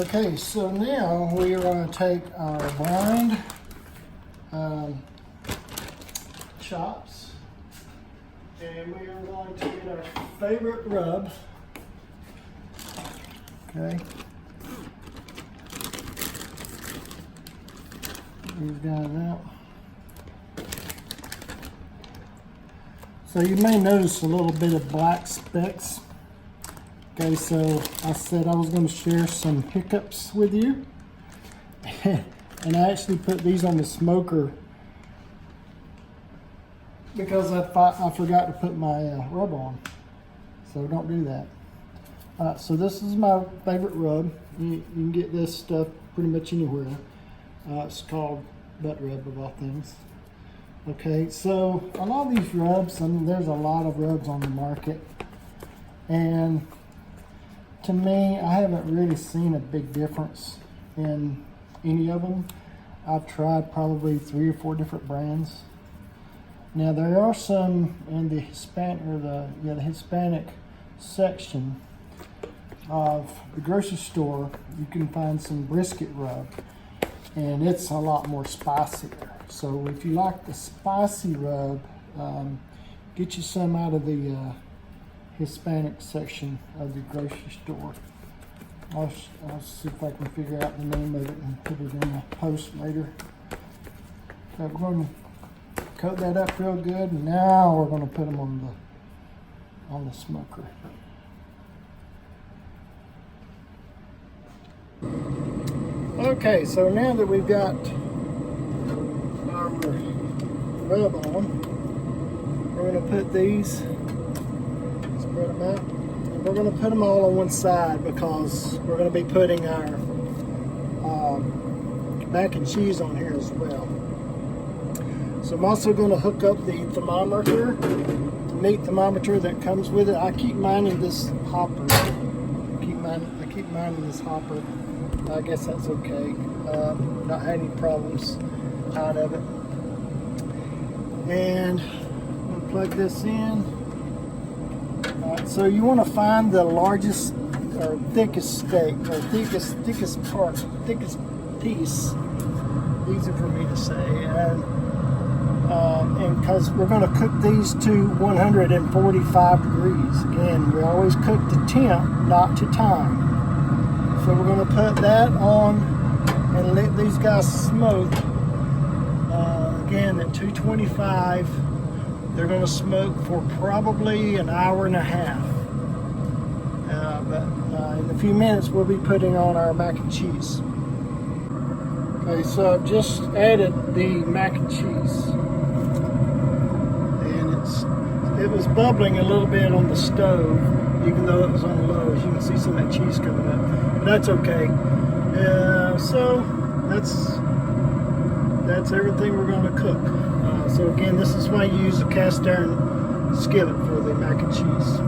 Okay, so now we are going to take our brined chops, and we are going to get our favorite rub. Okay. We've got it out. So you may notice a little bit of black specks. Okay, so I said I was going to share some hiccups with you. And I actually put these on the smoker because I forgot to put my rub on. So don't do that. So this is my favorite rub. You can get this stuff pretty much anywhere. It's called butt rub of all things. Okay, so a lot of these rubs, I mean, there's a lot of rubs on the market, and to me, I haven't really seen a big difference in any of them. I've tried probably 3 or 4 different brands. Now there are some in the Hispanic section of the grocery store. You can find some brisket rub, and it's a lot more spicier. So if you like the spicy rub, get you some out of the Hispanic section of the grocery store. I'll see if I can figure out the name of it and put it in the post later. So we're going to coat that up real good, and now we're going to put them on the smoker. Okay, so now that we've got our rub on, we're going to put these, spread them out, and we're going to put them all on one side because we're going to be putting our mac and cheese on here as well. So I'm also going to hook up the thermometer, the meat thermometer that comes with it. I keep mine in this hopper. I keep mine in this hopper. I guess that's okay. Not had any problems out of it. And I'm going to plug this in. So you want to find the largest or thickest steak, or thickest piece. Easy for me to say. And because we're going to cook these to 145 degrees. Again, we always cook to temp, not to time. So we're going to put that on and let these guys smoke. Again, at 225, they're going to smoke for probably an hour and a half. But in a few minutes, we'll be putting on our mac and cheese. Okay, so I've just added the mac and cheese. And it was bubbling a little bit on the stove, even though it was on low. As you can see some of that cheese coming up. But that's okay. So that's everything we're going to cook. So again, this is why you use a cast iron skillet for the mac and cheese.